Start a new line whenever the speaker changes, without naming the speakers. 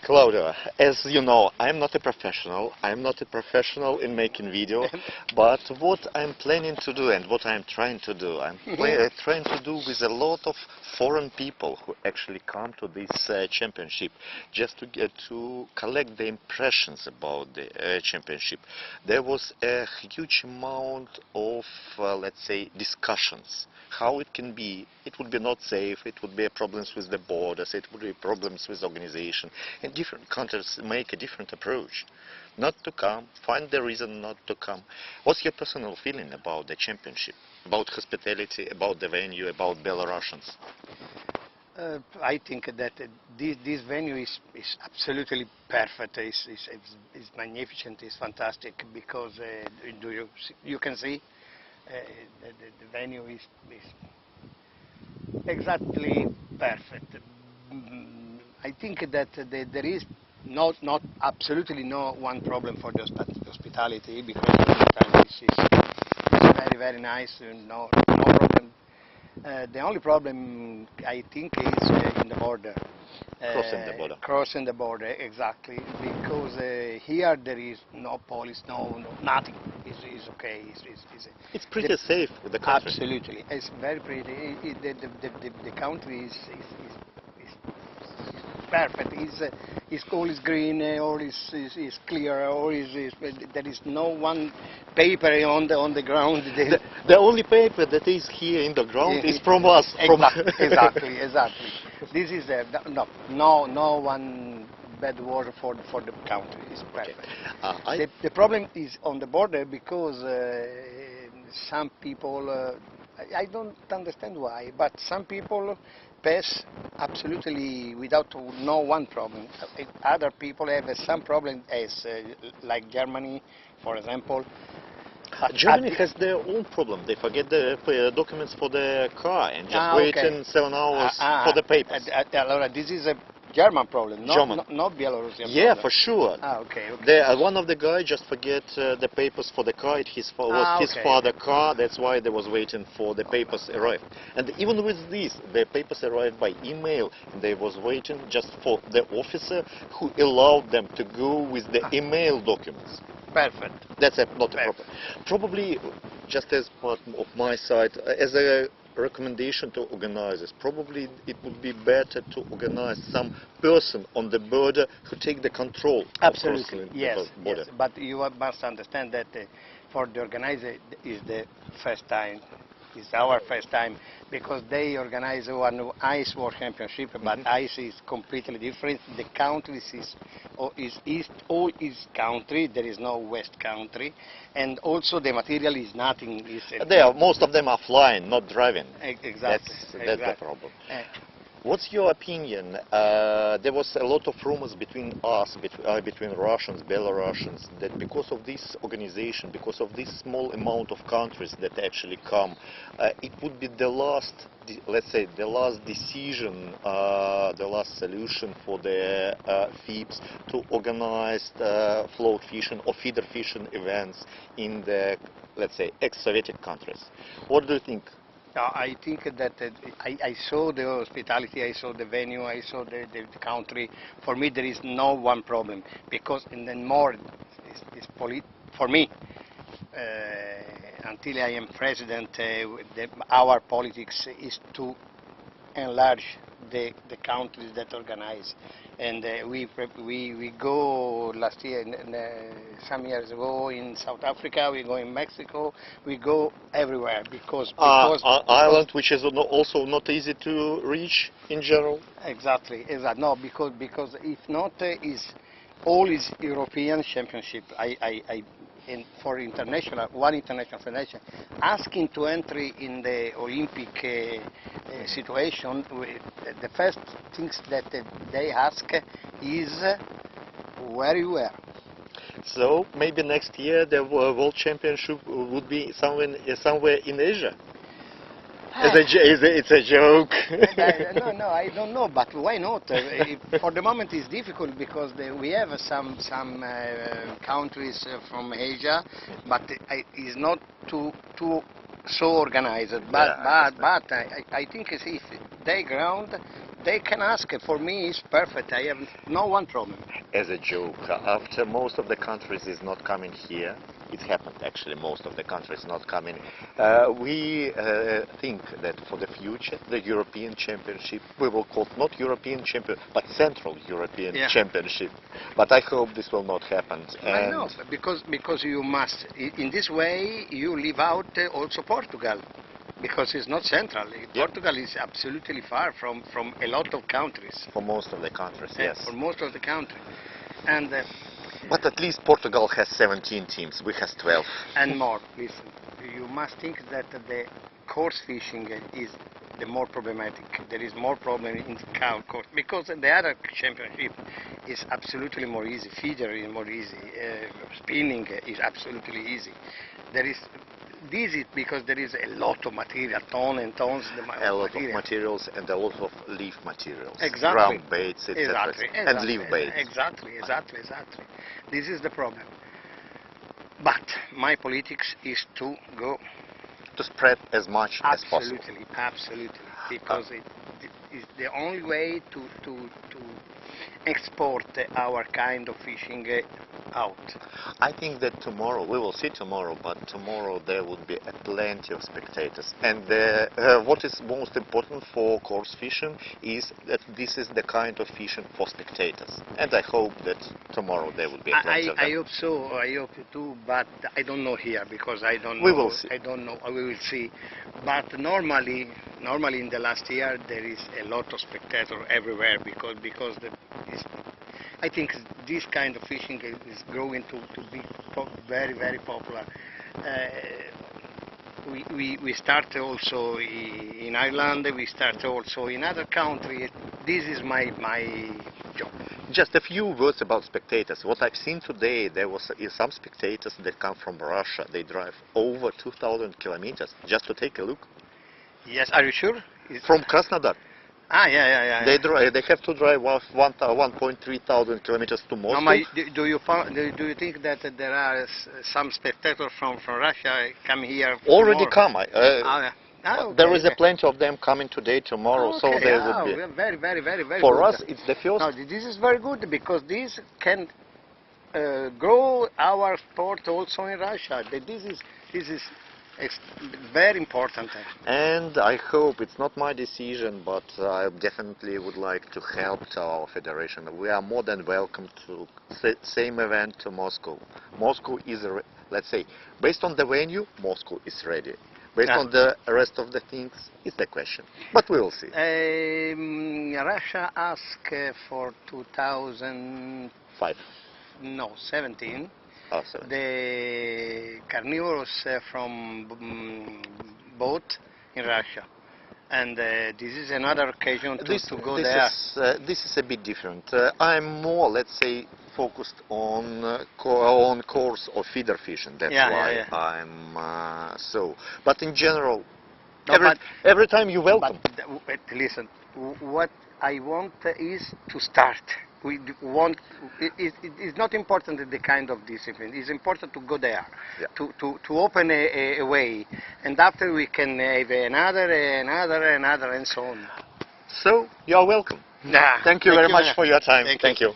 Claudio, as you know, I'm not a professional. I'm not a professional in making video, but what I'm planning to do and what I'm trying to do, trying to do with a lot of foreign people who actually come to this championship, just to get to collect the impressions about the championship. There was a huge amount of, let's say, discussions. How it can be, it would be not safe, it would be problems with the borders, it would be problems with organization, and different countries make a different approach. Not to come, find the reason not to come. What's your personal feeling about the championship, about hospitality, about the venue, about Belarusians?
I think that this venue is absolutely perfect. It's magnificent. It's fantastic because you can see the venue is exactly perfect. I think that there is not absolutely no one problem for the hospitality, because the hospitality is very nice. No problem. The only problem, I think, is in the border.
Crossing the border.
Crossing the border, exactly. Because here there is no police, no nothing. It's okay.
It's pretty safe with the country.
Absolutely, it's very pretty. The country is perfect. All is green, all is clear, there is no one paper on the ground.
The only paper that is here in the ground is from us.
Exactly. This is no one bad word for the country. It's perfect. Okay. The problem is on the border because some people, I don't understand why, but some people pass absolutely without no one problem. Other people have some problem, as like Germany, for example.
Germany has their own problem. They forget the documents for the car and just waiting 7 hours for the papers.
Allora, this is a German problem, not Belarusian
yeah,
problem.
for sure.
Okay.
One of the guys just forget the papers for the car. It was his father's car. That's why they was waiting for the papers arrive. And even with this, the papers arrived by email. And they was waiting just for the officer who allowed them to go with the email documents.
Perfect.
That's not a problem. Probably, just as part of my side, as a recommendation to organizers, probably it would be better to organize some person on the border who take the control.
Absolutely,
yes,
the border. Yes. But you must understand that for the organizer is the first time. It's our first time, because they organize one ice world championship, but ice is completely different. The country is east, all is country. There is no west country, and also the material is nothing.
Most of them are flying, not driving.
Exactly.
That's the problem. What's your opinion? There was a lot of rumors between us, between Russians, Belarusians, that because of this organization, because of this small amount of countries that actually come, it would be the last, let's say, the last decision, the last solution for the FIBs to organize float fishing or feeder fishing events in the, let's say, ex-Soviet countries. What do you think?
I think that I saw the hospitality, I saw the venue, I saw the country. For me, there is no one problem, because and then more is for me. Until I am president, our politics is to enlarge the countries that organize, and we go last year, some years ago in South Africa, we go in Mexico, we go everywhere because
Ireland, which is also not easy to reach in general.
Exactly. No, because if not, all is European championship. For one international federation, asking to entry in the Olympic situation, the first things that they ask is where you were.
So maybe next year the World Championship would be somewhere in Asia. It's a joke.
No, I don't know, but why not? For the moment it's difficult because we have some countries from Asia, but it's not too so organized. But I think if they ground, they can ask. For me, it's perfect. I have no one problem.
As a joke, after most of the countries is not coming here, it happened actually, most of the countries not coming. We think that for the future, the European Championship, we will call it not European Champion, but Central European Championship. But I hope this will not happen.
I know, because you must, in this way, you leave out also Portugal. Because it's not central. Portugal is absolutely far from a lot of countries.
For most of the countries, yes.
For most of the countries. And,
but at least Portugal has 17 teams, we have 12.
And more, listen, you must think that the coarse fishing is the more problematic. There is more problem in the course, because the other championship is absolutely more easy. Feeder is more easy. Spinning is absolutely easy. This is because there is a lot of material, tons and tons of material.
A lot of materials and a lot of leaf materials.
Exactly.
Ground baits, etc.
Exactly.
And leaf baits.
Exactly. This is the problem. But my politics is to go...
To spread as much as possible.
Absolutely. Because it is the only way to export our kind of fishing out.
I think that tomorrow, we will see tomorrow, but tomorrow there would be plenty of spectators. And what is most important for coarse fishing is that this is the kind of fishing for spectators. And I hope that tomorrow there will be plenty of them.
I hope so, I hope too, but I don't know here, because I don't know.
We will see.
I don't know, we will see. But normally in the last year there is a lot of spectators everywhere, because I think this kind of fishing is growing to be very, very popular. We start also in Ireland, we start also in other countries. This is my job.
Just a few words about spectators. What I've seen today, there was some spectators that come from Russia. They drive over 2,000 kilometers just to take a look.
Yes, are you sure?
From Krasnodar.
Yeah.
They have to drive 1.3 thousand kilometers to Moscow.
No, do you think that there are some spectators from Russia come here?
Already come.
Okay.
There is plenty of them coming today, tomorrow, so there would be.
Very
For
good.
us, it's the first.
No, this is very good, because this can grow our sport also in Russia. This is very important.
And I hope, it's not my decision, but I definitely would like to help to our federation. We are more than welcome to same event to Moscow. Moscow is, let's say, based on the venue, Moscow is ready. Based on the rest of the things, it's the question. But we will see.
Russia asked for 2005. No, 17.
Oh, sorry.
The carnivores from boat in Russia, and this is another occasion to go there.
This is a bit different. I'm more, let's say, focused on coarse or feeder fishing. That's why I'm so. But in general, every time you're welcome.
But listen, what I want is to start. It's not important the kind of discipline. It's important to go there, to open a way, and after we can have another, and so on.
So you are welcome. Thank you very much for your time.
Thank you.